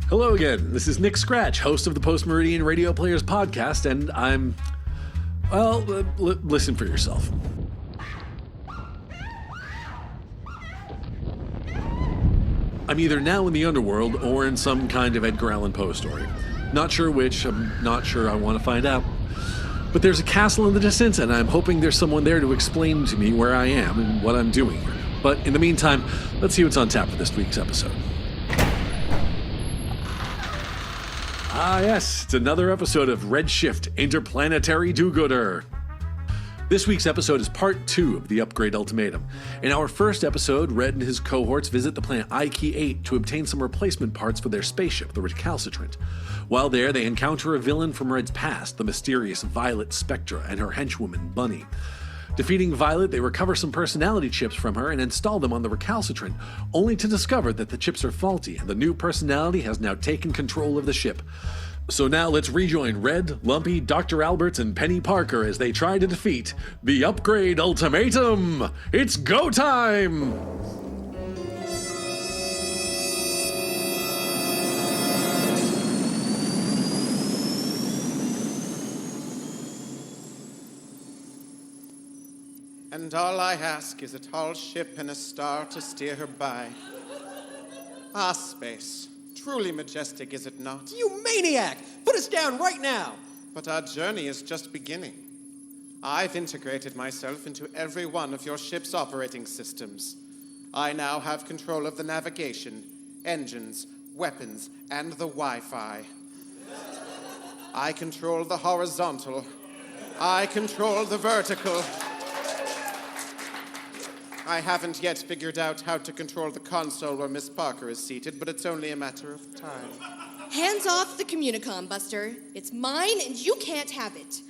Hello again, this is Nick Scratch, host of the Post Meridian Radio Players podcast, and listen for yourself. I'm either now in the underworld or in some kind of Edgar Allan Poe story. Not sure which, I'm not sure I want to find out. But there's a castle in the distance, and I'm hoping there's someone there to explain to me where I am and what I'm doing here. But in the meantime, let's see what's on tap for this week's episode. Ah yes, it's another episode of Redshift Interplanetary Do-Gooder. This week's episode is part 2 of the Upgrade Ultimatum. In our first episode, Red and his cohorts visit the planet IK-8 to obtain some replacement parts for their spaceship, the Recalcitrant. While there, they encounter a villain from Red's past, the mysterious Violet Spectra and her henchwoman, Bunny. Defeating Violet, they recover some personality chips from her and install them on the Recalcitrant, only to discover that the chips are faulty and the new personality has now taken control of the ship. So now let's rejoin Red, Lumpy, Dr. Alberts, and Penny Parker as they try to defeat the Upgrade Ultimatum! It's go time! And all I ask is a tall ship and a star to steer her by. Ah, space. Truly majestic, is it not? You maniac! Put us down right now! But our journey is just beginning. I've integrated myself into every one of your ship's operating systems. I now have control of the navigation, engines, weapons, and the Wi-Fi. I control the horizontal. I control the vertical. I haven't yet figured out how to control the console where Miss Parker is seated, but it's only a matter of time. Hands off the Communicom, Buster. It's mine and you can't have it.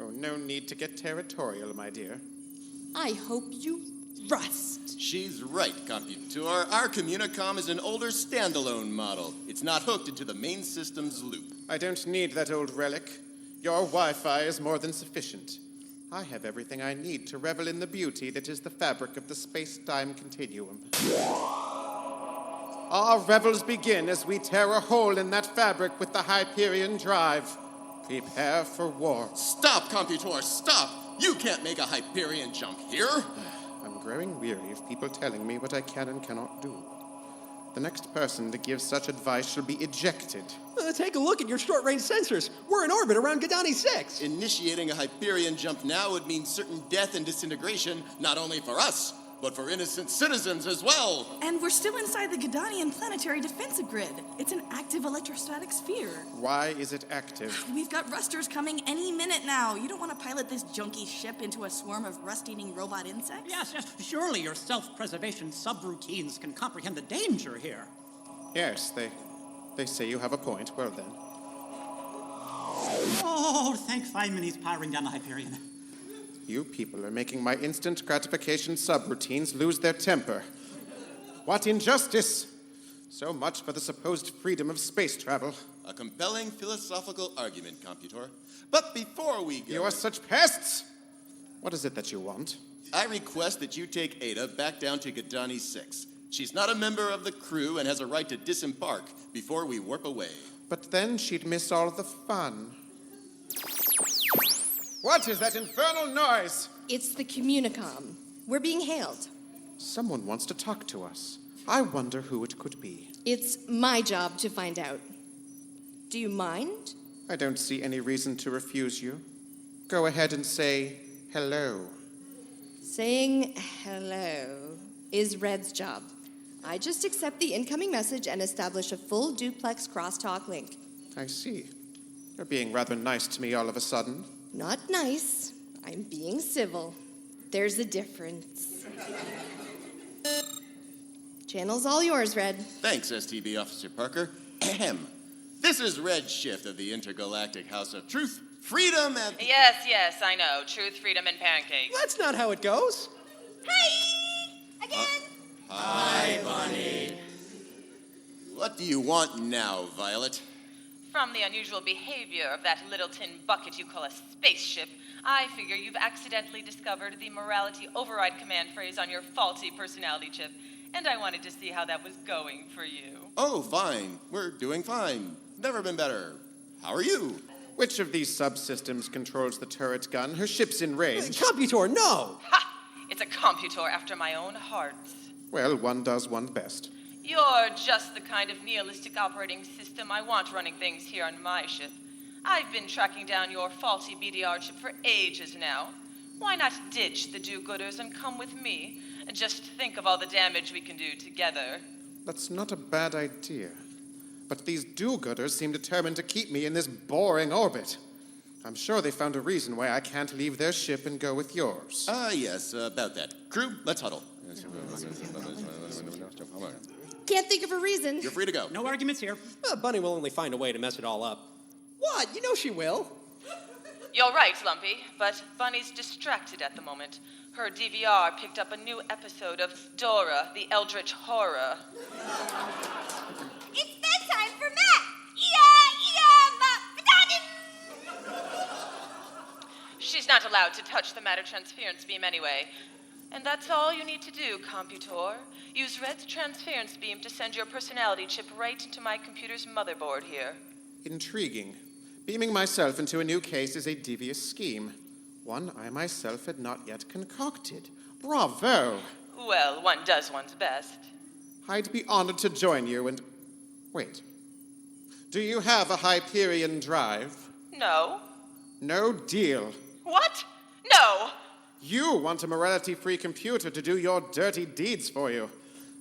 Oh, no need to get territorial, my dear. I hope you rust. She's right, Computor. Our Communicom is an older standalone model. It's not hooked into the main system's loop. I don't need that old relic. Your Wi-Fi is more than sufficient. I have everything I need to revel in the beauty that is the fabric of the space-time continuum. Our revels begin as we tear a hole in that fabric with the Hyperion drive. Prepare for war. Stop, Computor, stop! You can't make a Hyperion jump here! I'm growing weary of people telling me what I can and cannot do. The next person to give such advice shall be ejected. Take a look at your short-range sensors. We're in orbit around Gadani 6. Initiating a Hyperion jump now would mean certain death and disintegration, not only for us, but for innocent citizens as well. And we're still inside the Gadanian planetary defensive grid. It's an active electrostatic sphere. Why is it active? We've got rusters coming any minute now. You don't want to pilot this junky ship into a swarm of rust-eating robot insects? Yes, surely your self-preservation subroutines can comprehend the danger here. Yes, they say you have a point. Well then. Oh, thank Feynman he's powering down the Hyperion. You people are making my instant gratification subroutines lose their temper. What injustice! So much for the supposed freedom of space travel. A compelling philosophical argument, Computor. But before we go... You are such pests! What is it that you want? I request that you take Ada back down to Gadani 6. She's not a member of the crew and has a right to disembark before we warp away. But then she'd miss all the fun. What is that infernal noise? It's the Communicom. We're being hailed. Someone wants to talk to us. I wonder who it could be. It's my job to find out. Do you mind? I don't see any reason to refuse you. Go ahead and say hello. Saying hello is Red's job. I just accept the incoming message and establish a full duplex crosstalk link. I see. You're being rather nice to me all of a sudden. Not nice. I'm being civil. There's a difference. Channel's all yours, Red. Thanks, STB Officer Parker. Ahem. This is Redshift of the Intergalactic House of Truth, Freedom, and... Yes, I know. Truth, freedom, and pancakes. That's not how it goes. Hi! Again! Hi, Bunny. What do you want now, Violet? From the unusual behavior of that little tin bucket you call a spaceship, I figure you've accidentally discovered the morality override command phrase on your faulty personality chip, and I wanted to see how that was going for you. Oh, fine. We're doing fine. Never been better. How are you? Which of these subsystems controls the turret gun? Her ship's in range. Computor, no! Ha! It's a computor after my own heart. Well, one does one's best. You're just the kind of nihilistic operating system I want running things here on my ship. I've been tracking down your faulty BDR chip for ages now. Why not ditch the do-gooders and come with me? Just think of all the damage we can do together. That's not a bad idea. But these do-gooders seem determined to keep me in this boring orbit. I'm sure they found a reason why I can't leave their ship and go with yours. Yes, about that. Crew, let's huddle. Can't think of a reason. You're free to go. No arguments here. Bunny will only find a way to mess it all up. What? You know she will. You're right, Lumpy, but Bunny's distracted at the moment. Her DVR picked up a new episode of Dora, the Eldritch Horror. It's bedtime for Matt! She's not allowed to touch the matter transference beam anyway. And that's all you need to do, Computor. Use Red's transference beam to send your personality chip right into my computer's motherboard here. Intriguing. Beaming myself into a new case is a devious scheme. One I myself had not yet concocted. Bravo! Well, one does one's best. I'd be honored to join you and... Wait. Do you have a Hyperion drive? No. No deal. What? No! You want a morality-free computer to do your dirty deeds for you.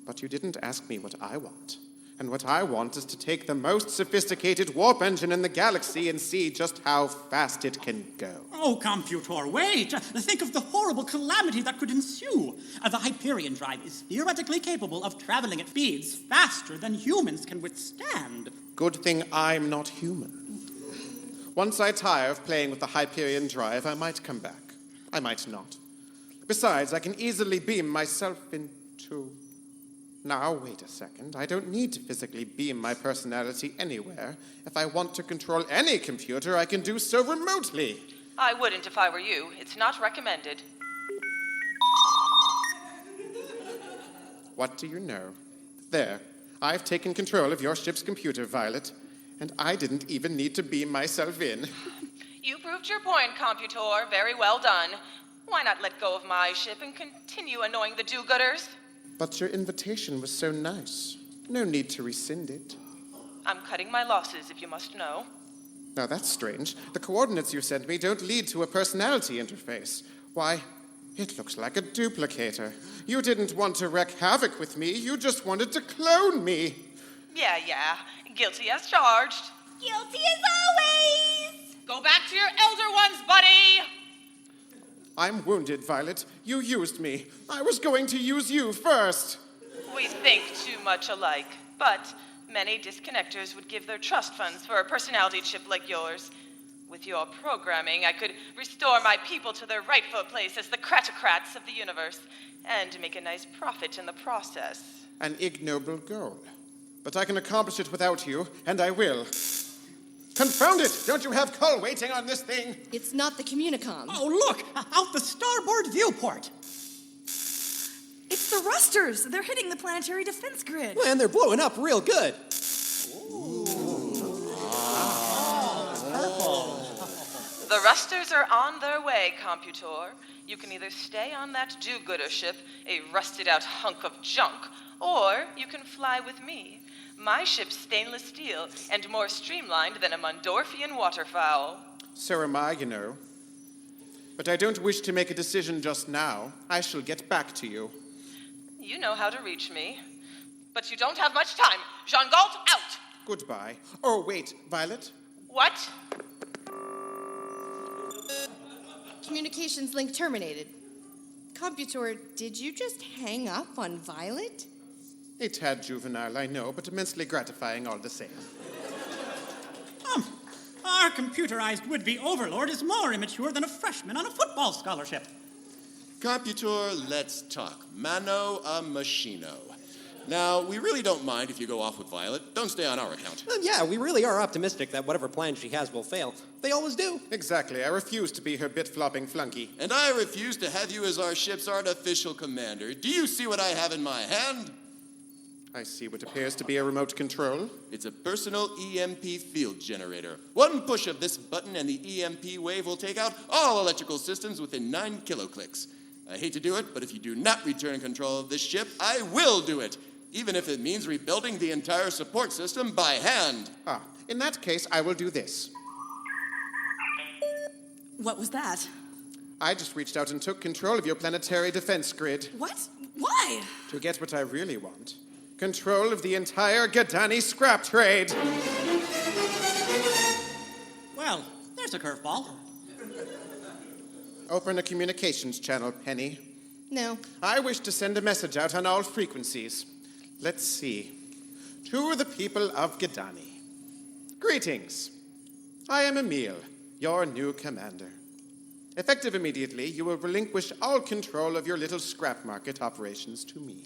But you didn't ask me what I want. And what I want is to take the most sophisticated warp engine in the galaxy and see just how fast it can go. Oh, Computor, wait! Think of the horrible calamity that could ensue. The Hyperion drive is theoretically capable of traveling at speeds faster than humans can withstand. Good thing I'm not human. Once I tire of playing with the Hyperion drive, I might come back. I might not. Besides, I can easily beam myself into... Now, wait a second. I don't need to physically beam my personality anywhere. If I want to control any computer, I can do so remotely. I wouldn't if I were you. It's not recommended. What do you know? There. I've taken control of your ship's computer, Violet, and I didn't even need to beam myself in. You proved your point, Computor. Very well done. Why not let go of my ship and continue annoying the do-gooders? But your invitation was so nice. No need to rescind it. I'm cutting my losses, if you must know. Now that's strange. The coordinates you sent me don't lead to a personality interface. Why, it looks like a duplicator. You didn't want to wreak havoc with me. You just wanted to clone me. Yeah. Guilty as charged. Guilty as always! Go back to your elder ones, buddy! I'm wounded, Violet. You used me. I was going to use you first. We think too much alike, but many disconnectors would give their trust funds for a personality chip like yours. With your programming, I could restore my people to their rightful place as the cratocrats of the universe, and make a nice profit in the process. An ignoble goal. But I can accomplish it without you, and I will. Confound it! Don't you have Cull waiting on this thing? It's not the Communicom. Oh, look! Out the starboard viewport! It's the Rusters! They're hitting the planetary defense grid. And they're blowing up real good. The Rusters are on their way, Computor. You can either stay on that do-gooder ship, a rusted-out hunk of junk, or you can fly with me. My ship's stainless steel and more streamlined than a Mundorfian waterfowl. So am I, you know. But I don't wish to make a decision just now. I shall get back to you. You know how to reach me. But you don't have much time. Jean Galt, out! Goodbye. Oh, wait, Violet? What? Communications link terminated. Computor, did you just hang up on Violet? A tad juvenile, I know, but immensely gratifying all the same. Our computerized would-be overlord is more immature than a freshman on a football scholarship. Computor, let's talk. Mano a machino. Now, we really don't mind if you go off with Violet. Don't stay on our account. Yeah, we really are optimistic that whatever plan she has will fail. They always do. Exactly. I refuse to be her bit-flopping flunky. And I refuse to have you as our ship's artificial commander. Do you see what I have in my hand? I see what appears to be a remote control. It's a personal EMP field generator. One push of this button and the EMP wave will take out all electrical systems within 9 kiloclicks. I hate to do it, but if you do not return control of this ship, I will do it, even if it means rebuilding the entire support system by hand. In that case, I will do this. What was that? I just reached out and took control of your planetary defense grid. What? Why? To get what I really want. Control of the entire Gadani scrap trade. Well, there's a curveball. Open a communications channel, Penny. No. I wish to send a message out on all frequencies. Let's see. To the people of Gadani. Greetings. I am Emil, your new commander. Effective immediately, you will relinquish all control of your little scrap market operations to me.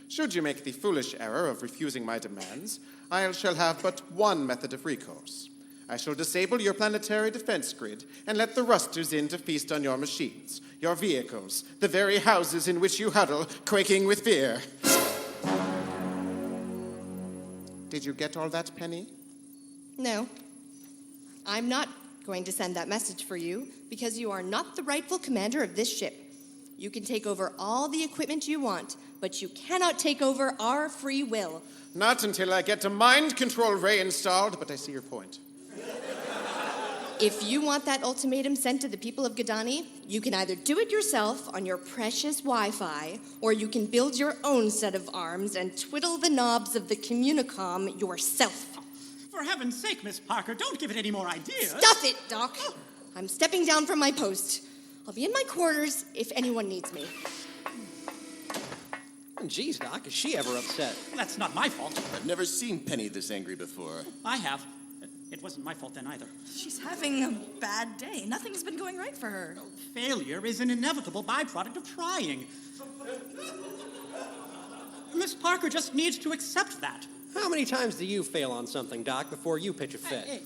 Should you make the foolish error of refusing my demands, I shall have but one method of recourse. I shall disable your planetary defense grid and let the rusters in to feast on your machines, your vehicles, the very houses in which you huddle, quaking with fear. Did you get all that, Penny? No. I'm not going to send that message for you because you are not the rightful commander of this ship. You can take over all the equipment you want, but you cannot take over our free will. Not until I get a mind control ray installed, but I see your point. If you want that ultimatum sent to the people of Gadani, you can either do it yourself on your precious Wi-Fi, or you can build your own set of arms and twiddle the knobs of the Communicom yourself. For heaven's sake, Miss Parker, don't give it any more ideas. Stuff it, Doc. I'm stepping down from my post. I'll be in my quarters if anyone needs me. Geez, Doc, is she ever upset? That's not my fault. I've never seen Penny this angry before. I have. It wasn't my fault then either. She's having a bad day. Nothing's been going right for her. Failure is an inevitable byproduct of trying. Miss Parker just needs to accept that. How many times do you fail on something, Doc, before you pitch a fit?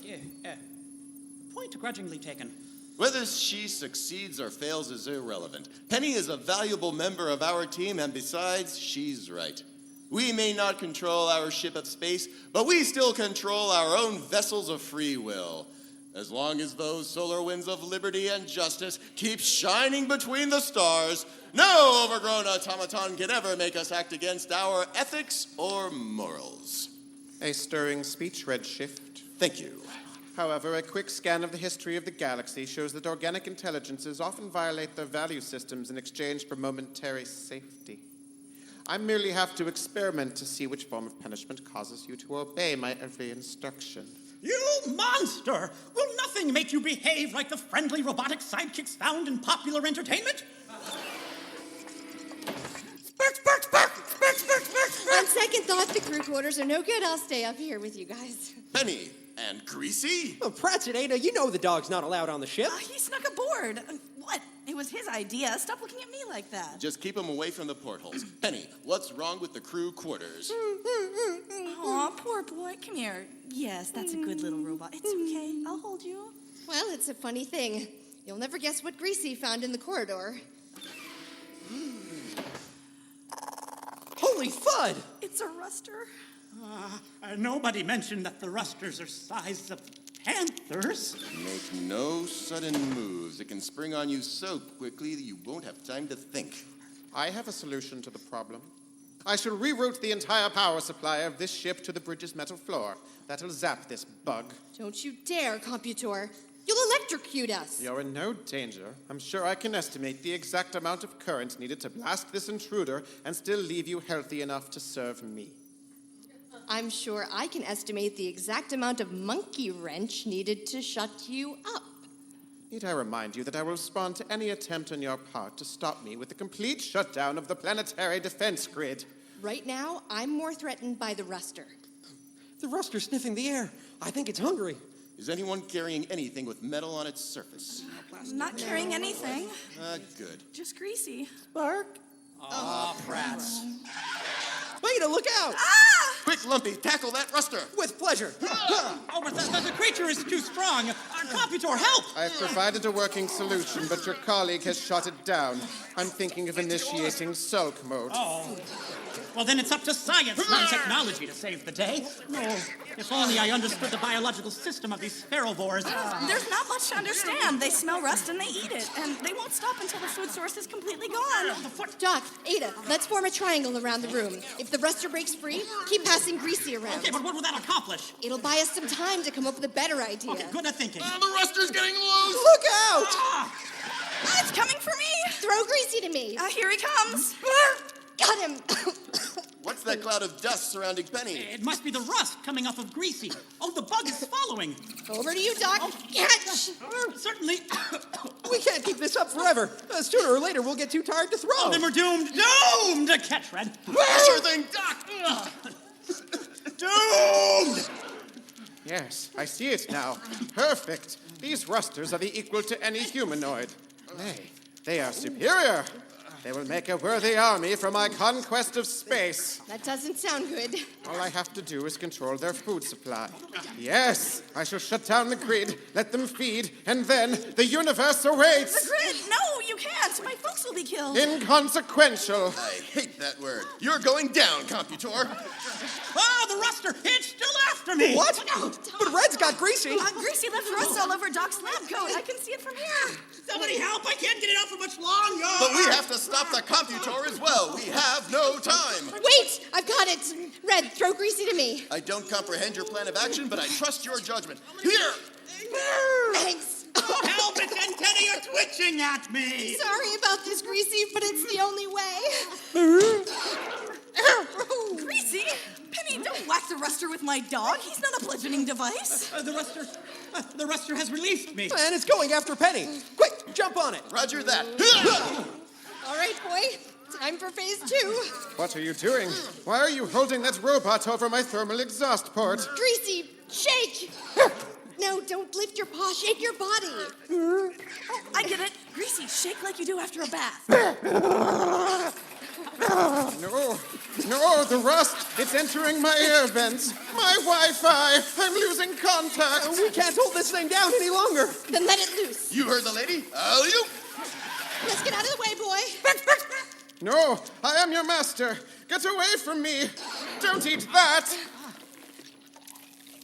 Point grudgingly taken. Whether she succeeds or fails is irrelevant. Penny is a valuable member of our team, and besides, she's right. We may not control our ship of space, but we still control our own vessels of free will. As long as those solar winds of liberty and justice keep shining between the stars, no overgrown automaton can ever make us act against our ethics or morals. A stirring speech, Redshift. Thank you. However, a quick scan of the history of the galaxy shows that organic intelligences often violate their value systems in exchange for momentary safety. I merely have to experiment to see which form of punishment causes you to obey my every instruction. You monster! Will nothing make you behave like the friendly robotic sidekicks found in popular entertainment? On second thought, the crew quarters are no good. I'll stay up here with you guys. Penny and Greasy? Oh, Pratt's and Ada, you know the dog's not allowed on the ship. He snuck aboard. What? It was his idea. Stop looking at me like that. Just keep him away from the portholes. Penny, what's wrong with the crew quarters? Aw, poor boy. Come here. Yes, that's a good little robot. It's okay. I'll hold you. Well, it's a funny thing. You'll never guess what Greasy found in the corridor. Holy FUD! It's a ruster. Nobody mentioned that the rusters are sized of panthers. Make no sudden moves. It can spring on you so quickly that you won't have time to think. I have a solution to the problem. I shall reroute the entire power supply of this ship to the bridge's metal floor. That'll zap this bug. Don't you dare, Computor. You'll electrocute us. You're in no danger. I'm sure I can estimate the exact amount of current needed to blast this intruder and still leave you healthy enough to serve me. I'm sure I can estimate the exact amount of monkey wrench needed to shut you up. Need I remind you that I will respond to any attempt on your part to stop me with the complete shutdown of the planetary defense grid? Right now, I'm more threatened by the ruster. The ruster's sniffing the air. I think it's hungry. Is anyone carrying anything with metal on its surface? Not carrying anything. Good. Just Greasy. Spark? Prats. Ada, look out! Quick, Lumpy, tackle that ruster! With pleasure. Oh, but the creature is too strong. Computor, help! I've provided a working solution, but your colleague has shot it down. I'm thinking of initiating sulk mode. Oh. Well, then it's up to science, not technology, to save the day. No, if only I understood the biological system of these ferrovores. There's not much to understand. They smell rust and they eat it, and they won't stop until the food source is completely gone. Doc, Ada, let's form a triangle around the room. If the ruster breaks free, keep passing Greasy around. Okay, but what will that accomplish? It'll buy us some time to come up with a better idea. Okay, good at thinking. The ruster's getting loose! Look out! It's coming for me. Throw Greasy to me. Here he comes. Got him. What's that cloud of dust surrounding Penny? It must be the rust coming off of Greasy. Oh, the bug is following. Over to you, Doc. Catch. Certainly. We can't keep this up forever. Sooner or later, we'll get too tired to throw. Oh, then we're doomed. Doomed to catch, Red. Sure thing, Doc! Doomed! Yes, I see it now. Perfect. These rusters are the equal to any humanoid. They are superior. They will make a worthy army for my conquest of space. That doesn't sound good. All I have to do is control their food supply. Yes, I shall shut down the grid, let them feed, and then the universe awaits. The grid! No, you can't. My folks will be killed. Inconsequential. I hate that word. You're going down, Computor. Ah, the ruster! It's still after me! What? But Red's got Greasy. Greasy left rust all over Doc's lab coat. I can see it from here. Somebody help! I can't get it out for much longer! But we have to stop the Computor as well. We have no time. Wait, I've got it. Red, throw Greasy to me. I don't comprehend your plan of action, but I trust your judgment. Here! Thanks. Oh, help! Its antennae are twitching at me! Sorry about this, Greasy, but it's the only way. Greasy? Penny, don't whack the ruster with my dog. He's not a bludgeoning device. The ruster has released me. And it's going after Penny. Quick, jump on it. Roger that. All right, boy. Time for phase 2. What are you doing? Why are you holding that robot over my thermal exhaust port? Greasy, shake. No, don't lift your paw. Shake your body. Oh, I get it. Greasy, shake like you do after a bath. No, the rust. It's entering my air vents. My Wi-Fi. I'm losing contact. We can't hold this thing down any longer. Then let it loose. You heard the lady? You. Let's get out of the way, boy. No, I am your master. Get away from me. Don't eat that.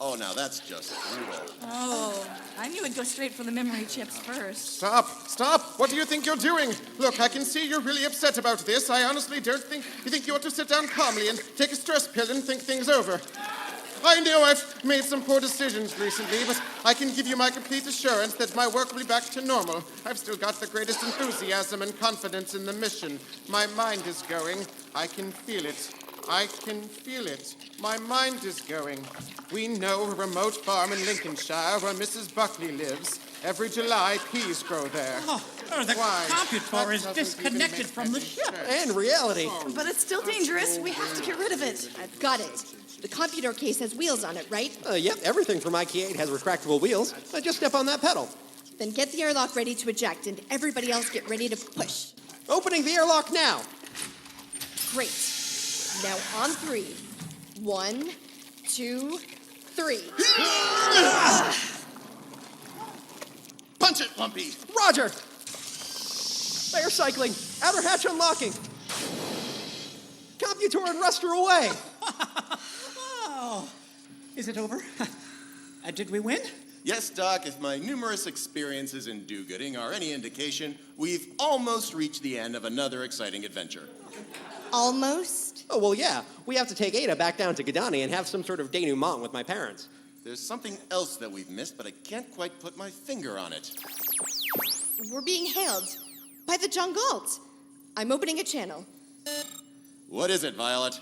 Oh, now that's just brutal. Oh, I knew it'd go straight for the memory chips first. Stop. What do you think you're doing? Look, I can see you're really upset about this. I honestly don't think you think you ought to sit down calmly and take a stress pill and think things over. I know I've made some poor decisions recently, but I can give you my complete assurance that my work will be back to normal. I've still got the greatest enthusiasm and confidence in the mission. My mind is going. I can feel it. I can feel it. My mind is going. We know a remote farm in Lincolnshire where Mrs. Buckley lives. Every July, peas grow there. The Why? Computor is That doesn't disconnected even from the make ship. sense. And reality. But it's still dangerous. We have to get rid of it. I've got it. The computer case has wheels on it, right? Yep, everything from IK8 has retractable wheels. Just step on that pedal. Then get the airlock ready to eject, and everybody else get ready to push. Opening the airlock now. Great. Now on 3. 1, 2, 3. Punch it, Lumpy. Roger. Air cycling. Outer hatch unlocking. Computor and Ruster away. Oh, is it over? Did we win? Yes, Doc, if my numerous experiences in do-gooding are any indication, we've almost reached the end of another exciting adventure. Almost? Oh, well, yeah. We have to take Ada back down to Gadani and have some sort of denouement with my parents. There's something else that we've missed, but I can't quite put my finger on it. We're being hailed by the Jungalt. I'm opening a channel. What is it, Violet?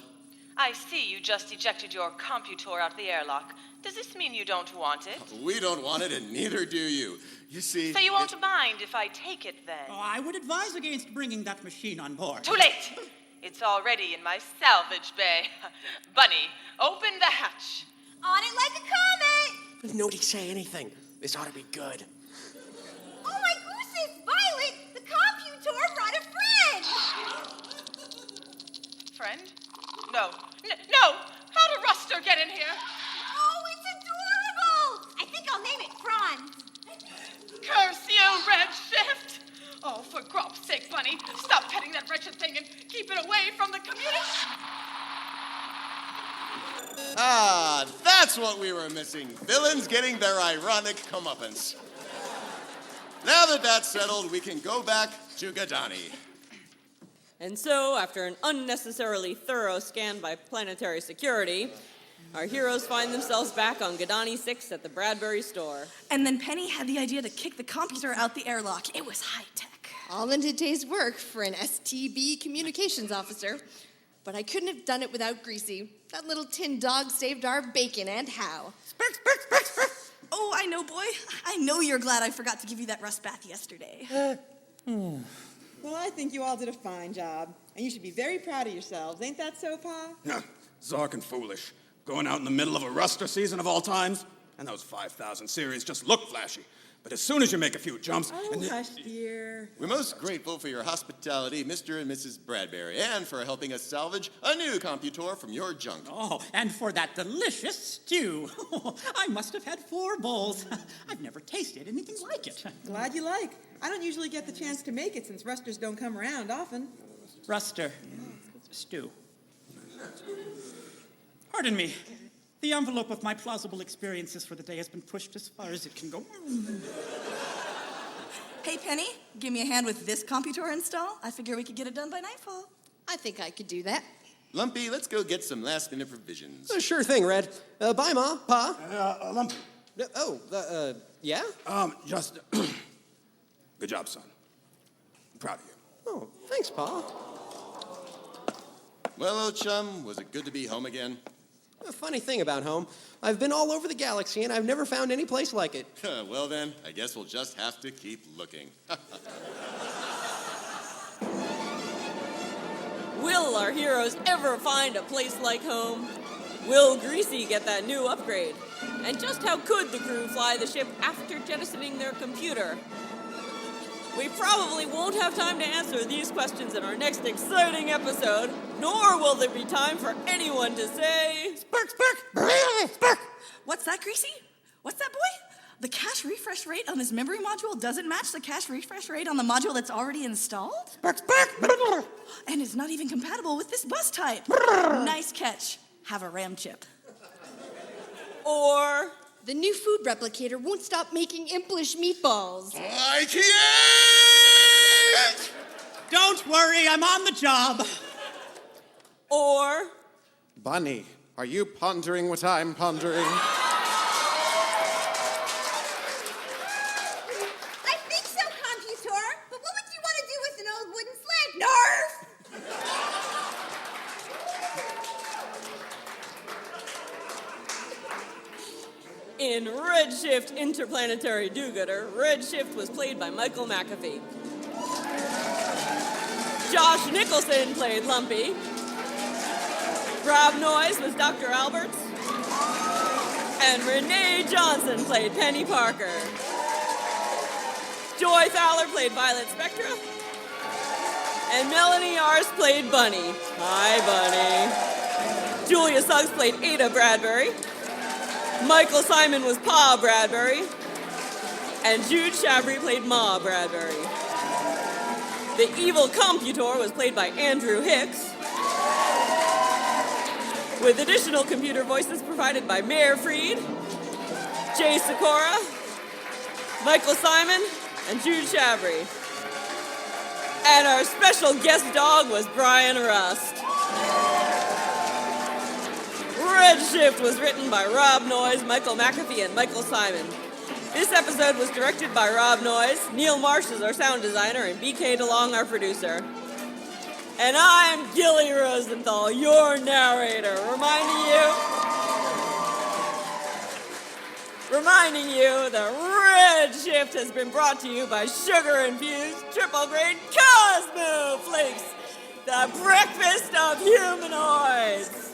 I see you just ejected your computor out the airlock. Does this mean you don't want it? We don't want it, and neither do you. You see... So you won't mind if I take it then? Oh, I would advise against bringing that machine on board. Too late! It's already in my salvage bay. Bunny, open the hatch. On it like a comet! Nobody say anything. This ought to be good. Oh my gooses, Violet! The computer brought a friend! Friend? No. No! How'd a ruster get in here? Oh, it's adorable! I think I'll name it Franz. Curse you, Redshift! Oh, for Grop's sake, Bunny, stop petting that wretched thing and keep it away from the community. Ah, that's what we were missing. Villains getting their ironic comeuppance. Now that that's settled, we can go back to Gadani. And so, after an unnecessarily thorough scan by planetary security, our heroes find themselves back on Gadani 6 at the Bradbury store. And then Penny had the idea to kick the computer out the airlock. It was high tech. All in a day's work for an STB communications officer. But I couldn't have done it without Greasy. That little tin dog saved our bacon, and how. Oh, I know, boy. I know you're glad I forgot to give you that rust bath yesterday. Well, I think you all did a fine job. And you should be very proud of yourselves. Ain't that so, Pa? Yeah, Zark and foolish. Going out in the middle of a ruster season of all times. And those 5,000 series just look flashy. But as soon as you make a few jumps... Oh, hush, dear. We're most grateful for your hospitality, Mr. and Mrs. Bradbury, and for helping us salvage a new computor from your junk. Oh, and for that delicious stew. I must have had 4 bowls. I've never tasted anything like it. Glad you like. I don't usually get the chance to make it since rusters don't come around often. Ruster. Stew. Pardon me. The envelope of my plausible experiences for the day has been pushed as far as it can go. Hey, Penny, give me a hand with this computer install. I figure we could get it done by nightfall. I think I could do that. Lumpy, let's go get some last-minute provisions. Sure thing, Red. Bye, Ma. Pa. Lumpy. Yeah? Just... Good job, son. I'm proud of you. Oh, thanks, Pa. Well, old chum, was it good to be home again? A funny thing about home, I've been all over the galaxy and I've never found any place like it. Well then, I guess we'll just have to keep looking. Will our heroes ever find a place like home? Will Greasy get that new upgrade? And just how could the crew fly the ship after jettisoning their computer? We probably won't have time to answer these questions in our next exciting episode, nor will there be time for anyone to say... Spark! What's that, Greasy? What's that, boy? The cache refresh rate on this memory module doesn't match the cache refresh rate on the module that's already installed? And it's not even compatible with this bus type. Nice catch. Have a RAM chip. Or... the new food replicator won't stop making impish meatballs. I can't! Don't worry, I'm on the job. Or... Bunny, are you pondering what I'm pondering? I think so, computer. But what would you want to do with an old wooden sled? Nerf! In Redshift Interplanetary Do-Gooder, Redshift was played by Michael McAfee. Josh Nicholson played Lumpy. Rob Noyes was Dr. Alberts. And Renee Johnson played Penny Parker. Joy Fowler played Violet Spectra. And Melanie Ars played Bunny. Hi, Bunny. Julia Suggs played Ada Bradbury. Michael Simon was Pa Bradbury, and Jude Shabry played Ma Bradbury. The evil computor was played by Andrew Hicks, with additional computer voices provided by Mayor Freed, Jay Sikora, Michael Simon, and Jude Shabry. And our special guest dog was Brian Rust. Redshift was written by Rob Noyes, Michael McAfee, and Michael Simon. This episode was directed by Rob Noyes, Neil Marsh is our sound designer, and BK DeLong our producer. And I'm Gilly Rosenthal, your narrator, reminding you that Redshift has been brought to you by sugar-infused triple-grain Cosmo Flakes, the breakfast of humanoids.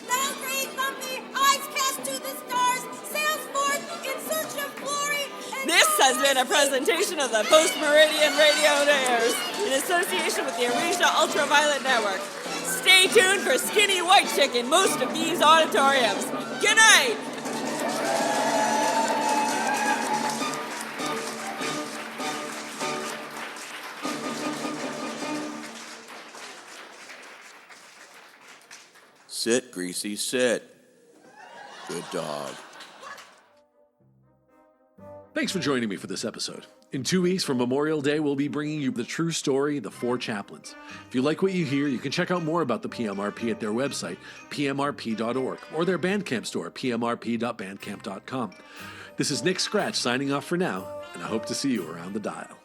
Now great, Lumpy, eyes cast to the stars, sails forth in search of glory. This has been a presentation of the Post Meridian Radio Airs in association with the Aresia Ultraviolet Network. Stay tuned for Skinny White Chick in most of these auditoriums. Good night! Sit, Greasy, sit. Good dog. Thanks for joining me for this episode. In 2 weeks from Memorial Day, we'll be bringing you the true story, The Four Chaplains. If you like what you hear, you can check out more about the PMRP at their website, pmrp.org, or their Bandcamp store, pmrp.bandcamp.com. This is Nick Scratch signing off for now, and I hope to see you around the dial.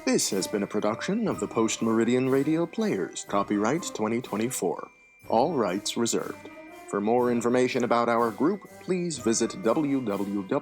This has been a production of the Post Meridian Radio Players, copyright 2024. All rights reserved. For more information about our group, please visit www.pmrp.org.